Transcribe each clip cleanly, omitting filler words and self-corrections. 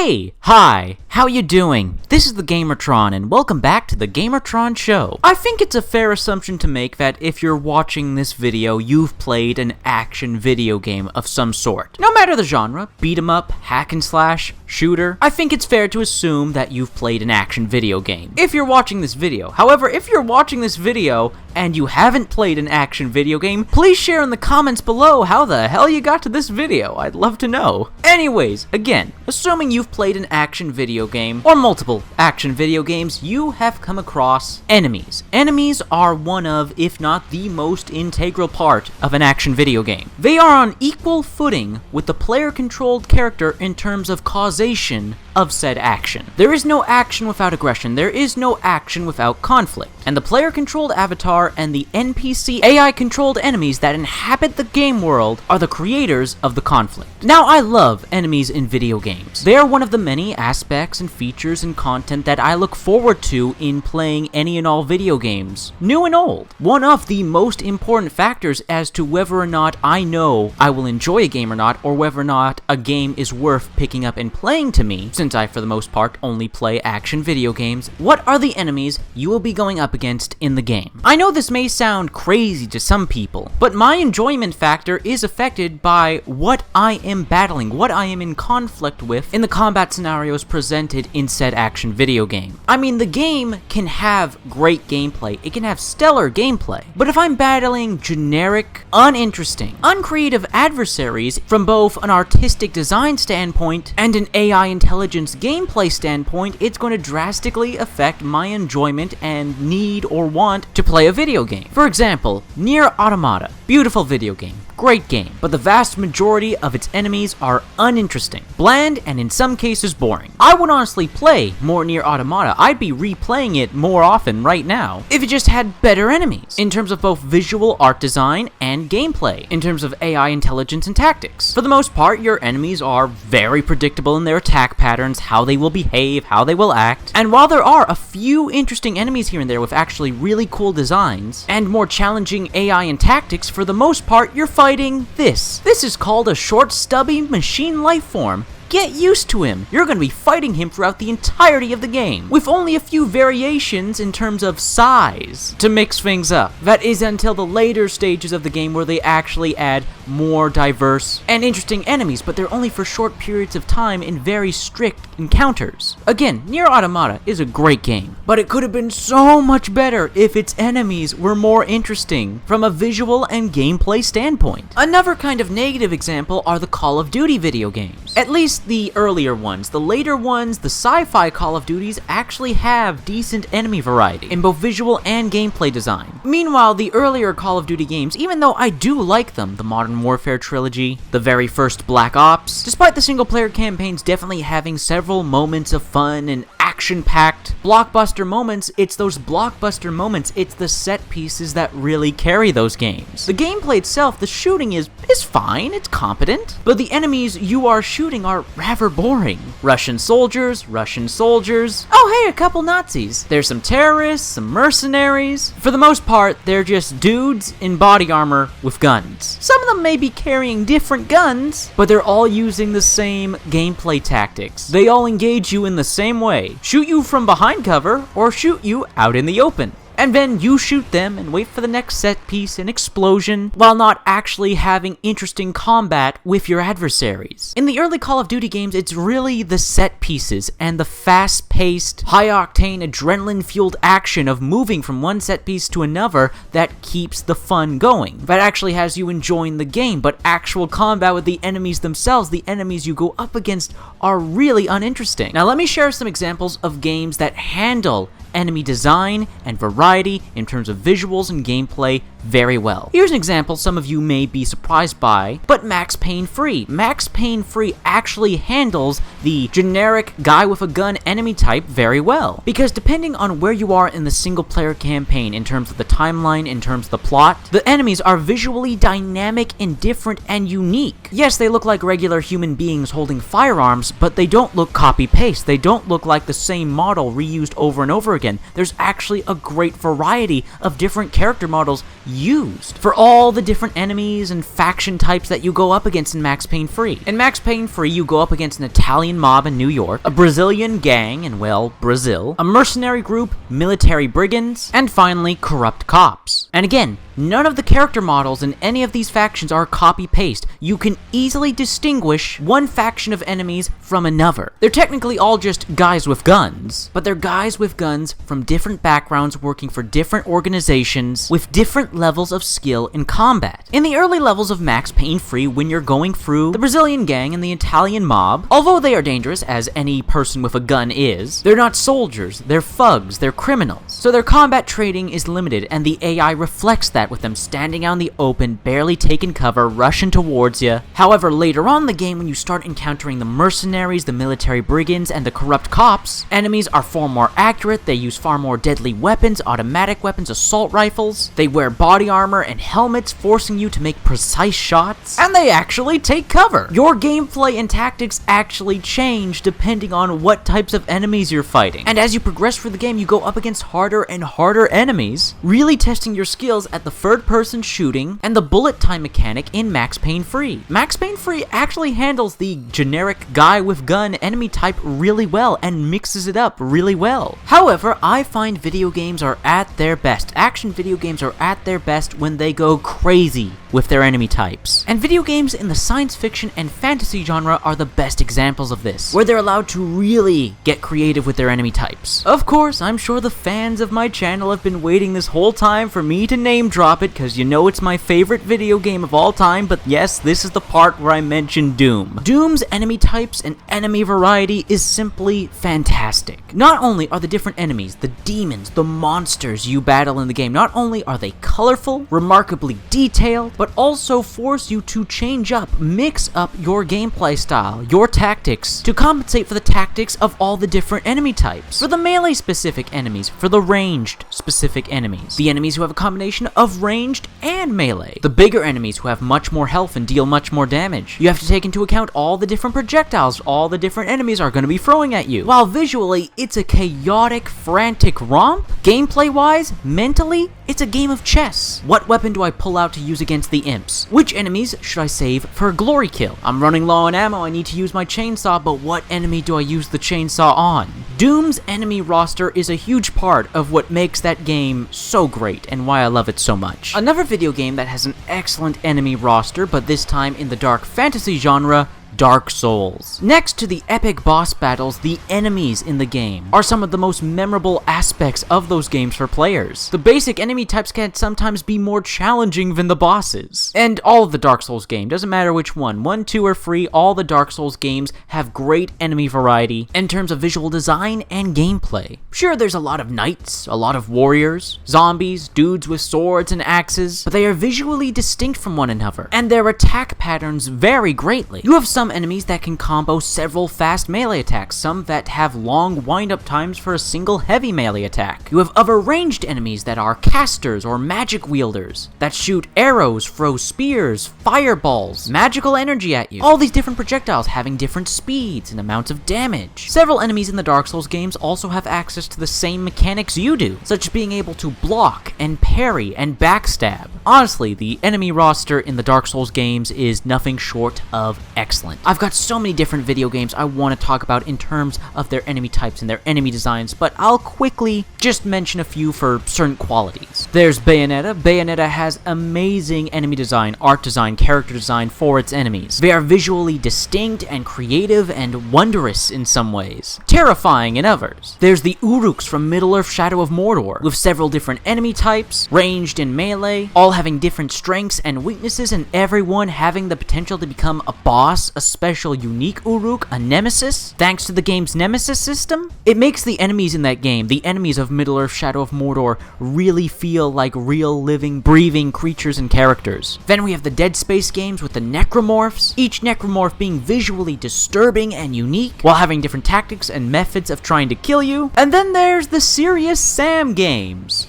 Hey! Hi! How you doing? This is the Gamertron, and welcome back to the Gamertron Show. I think it's a fair assumption to make that if you're watching this video, you've played an action video game of some sort. No matter the genre, beat 'em up, hack and slash, shooter, I think it's fair to assume that you've played an action video game. If you're watching this video. However, if you're watching this video and you haven't played an action video game, please share in the comments below how the hell you got to this video. I'd love to know. Anyways, again, assuming you've played an action video game, or multiple action video games, you have come across enemies. Enemies are one of, if not the most integral part of an action video game. They are on equal footing with the player-controlled character in terms of causation of said action. There is no action without aggression, there is no action without conflict, and the player-controlled avatar and the NPC AI-controlled enemies that inhabit the game world are the creators of the conflict. Now, I love enemies in video games. They are one of the many aspects and features and content that I look forward to in playing any and all video games, new and old. One of the most important factors as to whether or not I know I will enjoy a game or not, or whether or not a game is worth picking up and playing to me, since I, for the most part, only play action video games, what are the enemies you will be going up against in the game? I know this may sound crazy to some people, but my enjoyment factor is affected by what I am battling, what I am in conflict with in the combat scenarios presented in said action video game. I mean, the game can have great gameplay, it can have stellar gameplay, but if I'm battling generic, uninteresting, uncreative adversaries from both an artistic design standpoint and an AI intelligence gameplay standpoint, it's going to drastically affect my enjoyment and need or want to play a video game. For example, Nier Automata. Beautiful video game. Great game, but the vast majority of its enemies are uninteresting, bland, and in some cases boring. I would honestly play more Nier Automata. I'd be replaying it more often right now if it just had better enemies, in terms of both visual art design and gameplay, in terms of AI intelligence and tactics. For the most part, your enemies are very predictable in their attack patterns, how they will behave, how they will act, and while there are a few interesting enemies here and there with actually really cool designs, and more challenging AI and tactics, for the most part, you're fighting this. This is called a short, stubby machine life form. Get used to him. You're going to be fighting him throughout the entirety of the game, with only a few variations in terms of size to mix things up. That is until the later stages of the game where they actually add more diverse and interesting enemies, but they're only for short periods of time in very strict encounters. Again, Nier Automata is a great game, but it could have been so much better if its enemies were more interesting from a visual and gameplay standpoint. Another kind of negative example are the Call of Duty video games. At least the earlier ones. The later ones, the sci-fi Call of Duties, actually have decent enemy variety in both visual and gameplay design. Meanwhile, the earlier Call of Duty games, even though I do like them, the Modern Warfare trilogy, the very first Black Ops, despite the single-player campaigns definitely having several moments of fun and action-packed blockbuster moments, it's those blockbuster moments, it's the set pieces that really carry those games. The gameplay itself, the shooting is fine, it's competent, but the enemies you are shooting are rather boring. Russian soldiers, oh hey, a couple Nazis. There's some terrorists, some mercenaries. For the most part, they're just dudes in body armor with guns. Some of them may be carrying different guns, but they're all using the same gameplay tactics. They all engage you in the same way. Shoot you from behind cover, or shoot you out in the open. And then you shoot them and wait for the next set piece and explosion, while not actually having interesting combat with your adversaries. In the early Call of Duty games, it's really the set pieces and the fast-paced, high-octane, adrenaline-fueled action of moving from one set piece to another that keeps the fun going. That actually has you enjoying the game, but actual combat with the enemies themselves, the enemies you go up against, are really uninteresting. Now let me share some examples of games that handle enemy design and variety in terms of visuals and gameplay very well. Here's an example some of you may be surprised by, but Max Payne Free. Max Payne Free actually handles the generic guy with a gun enemy type very well, because depending on where you are in the single player campaign in terms of the timeline, in terms of the plot, the enemies are visually dynamic and different and unique. Yes, they look like regular human beings holding firearms, but they don't look copy-paste. They don't look like the same model reused over and over again. There's actually a great variety of different character models used for all the different enemies and faction types that you go up against in Max Payne Free. In Max Payne Free, you go up against an Italian mob in New York, a Brazilian gang in, well, Brazil, a mercenary group, military brigands, and finally, corrupt cops. And again, none of the character models in any of these factions are copy-paste. You can easily distinguish one faction of enemies from another. They're technically all just guys with guns, but they're guys with guns from different backgrounds working for different organizations with different levels of skill in combat. In the early levels of Max Payne Free, when you're going through the Brazilian gang and the Italian mob, although they are dangerous, as any person with a gun is, they're not soldiers, they're thugs, they're criminals. So their combat trading is limited, and the AI reflects that with them standing out in the open, barely taking cover, rushing towards you. However, later on in the game, when you start encountering the mercenaries, the military brigands, and the corrupt cops, enemies are far more accurate, they use far more deadly weapons, automatic weapons, assault rifles, they wear body armor and helmets, forcing you to make precise shots, and they actually take cover. Your gameplay and tactics actually change depending on what types of enemies you're fighting. And as you progress through the game, you go up against harder and harder enemies, really testing your skills at the third-person shooting and the bullet time mechanic in Max Payne Free. Max Payne Free actually handles the generic guy with gun enemy type really well and mixes it up really well. However, I find video games are at their best. Action video games are at their best when they go crazy with their enemy types. And video games in the science fiction and fantasy genre are the best examples of this, where they're allowed to really get creative with their enemy types. Of course, I'm sure the fans of my channel have been waiting this whole time for me to name drop it, because you know it's my favorite video game of all time, but yes, this is the part where I mention Doom. Doom's enemy types and enemy variety is simply fantastic. Not only are the different enemies, the demons, the monsters you battle in the game, not only are they colorful, remarkably detailed, but also force you to change up, mix up your gameplay style, your tactics, to compensate for the tactics of all the different enemy types. For the melee specific enemies, for the ranged specific enemies, the enemies who have a combination of ranged and melee, the bigger enemies who have much more health and deal much more damage. You have to take into account all the different projectiles all the different enemies are going to be throwing at you. While visually, it's a chaotic, frantic romp, gameplay wise, mentally, it's a game of chess. What weapon do I pull out to use against the imps? Which enemies should I save for a glory kill? I'm running low on ammo, I need to use my chainsaw, but what enemy do I use the chainsaw on? Doom's enemy roster is a huge part of what makes that game so great and why I love it so much. Another video game that has an excellent enemy roster, but this time in the dark fantasy genre, Dark Souls. Next to the epic boss battles, the enemies in the game are some of the most memorable aspects of those games for players. The basic enemy types can sometimes be more challenging than the bosses. And all of the Dark Souls games, doesn't matter which one, 1, 2, or 3, all the Dark Souls games have great enemy variety in terms of visual design and gameplay. Sure, there's a lot of knights, a lot of warriors, zombies, dudes with swords and axes, but they are visually distinct from one another, and their attack patterns vary greatly. You have some enemies that can combo several fast melee attacks, some that have long wind-up times for a single heavy melee attack. You have other ranged enemies that are casters or magic wielders, that shoot arrows, throw spears, fireballs, magical energy at you. All these different projectiles having different speeds and amounts of damage. Several enemies in the Dark Souls games also have access to the same mechanics you do, such as being able to block and parry and backstab. Honestly, the enemy roster in the Dark Souls games is nothing short of excellent. I've got so many different video games I want to talk about in terms of their enemy types and their enemy designs, but I'll quickly just mention a few for certain qualities. There's Bayonetta. Bayonetta has amazing enemy design, art design, character design for its enemies. They are visually distinct and creative and wondrous in some ways, terrifying in others. There's the Uruks from Middle-earth Shadow of Mordor, with several different enemy types, ranged and melee, all having different strengths and weaknesses, and everyone having the potential to become a boss, a special unique Uruk, a nemesis. Thanks to the game's nemesis system, it makes the enemies in that game, the enemies of Middle-earth Shadow of Mordor, really feel like real, living, breathing creatures and characters. Then we have the Dead Space games with the necromorphs, each necromorph being visually disturbing and unique, while having different tactics and methods of trying to kill you. And then there's the Serious Sam games.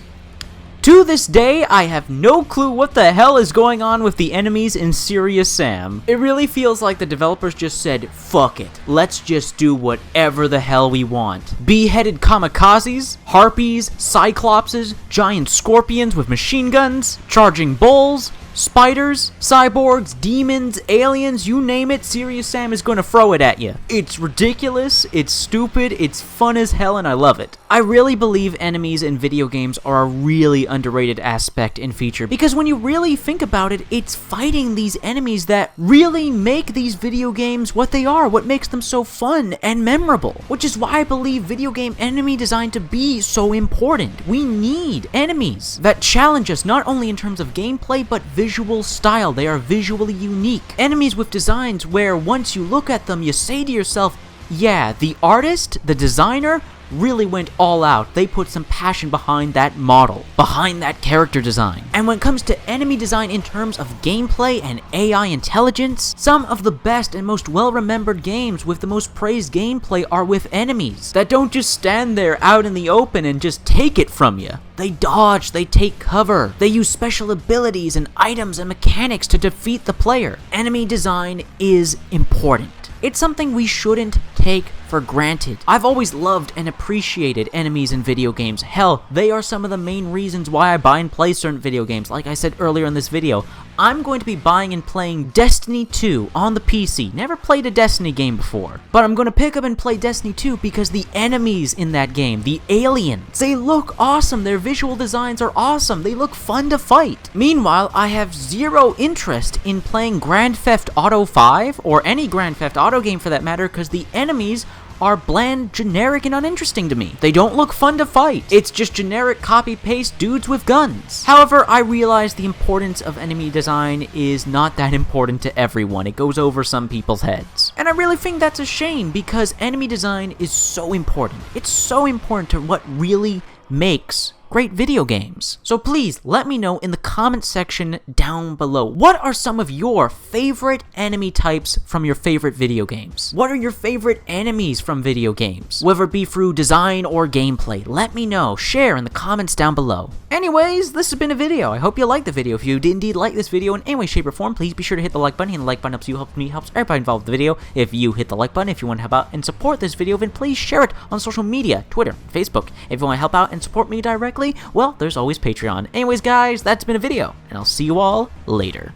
To this day, I have no clue what the hell is going on with the enemies in Serious Sam. It really feels like the developers just said, fuck it, let's just do whatever the hell we want. Beheaded kamikazes, harpies, cyclopses, giant scorpions with machine guns, charging bulls, spiders, cyborgs, demons, aliens, you name it, Serious Sam is gonna throw it at you. It's ridiculous, it's stupid, it's fun as hell, and I love it. I really believe enemies in video games are a really underrated aspect and feature, because when you really think about it, it's fighting these enemies that really make these video games what they are, what makes them so fun and memorable, which is why I believe video game enemy design to be so important. We need enemies that challenge us not only in terms of gameplay, but visual style. They are visually unique. Enemies with designs where once you look at them, you say to yourself, yeah, the artist, the designer, really went all out. They put some passion behind that model, behind that character design. And when it comes to enemy design in terms of gameplay and AI intelligence, some of the best and most well-remembered games with the most praised gameplay are with enemies that don't just stand there out in the open and just take it from you. They dodge, they take cover, they use special abilities and items and mechanics to defeat the player. Enemy design is important. It's something we shouldn't take for granted. I've always loved and appreciated enemies in video games. Hell, they are some of the main reasons why I buy and play certain video games. Like I said earlier in this video, I'm going to be buying and playing Destiny 2 on the PC. Never played a Destiny game before, but I'm going to pick up and play Destiny 2 because the enemies in that game, the aliens, they look awesome. Their visual designs are awesome. They look fun to fight. Meanwhile, I have zero interest in playing Grand Theft Auto 5 or any Grand Theft Auto game for that matter because the enemies are bland, generic, and uninteresting to me. They don't look fun to fight. It's just generic copy-paste dudes with guns. However, I realize the importance of enemy design is not that important to everyone. It goes over some people's heads. And I really think that's a shame because enemy design is so important. It's so important to what really makes great video games. So please let me know in the comment section down below. What are some of your favorite enemy types from your favorite video games? What are your favorite enemies from video games? Whether it be through design or gameplay, let me know. Share in the comments down below. Anyways, this has been a video. I hope you liked the video. If you did indeed like this video in any way, shape, or form, please be sure to hit the like button. And the like button helps you, helps me, helps everybody involved with the video. If you hit the like button, if you want to help out and support this video, then please share it on social media, Twitter, Facebook. If you want to help out and support me directly, well, there's always Patreon. Anyways, guys, that's been a video, and I'll see you all later.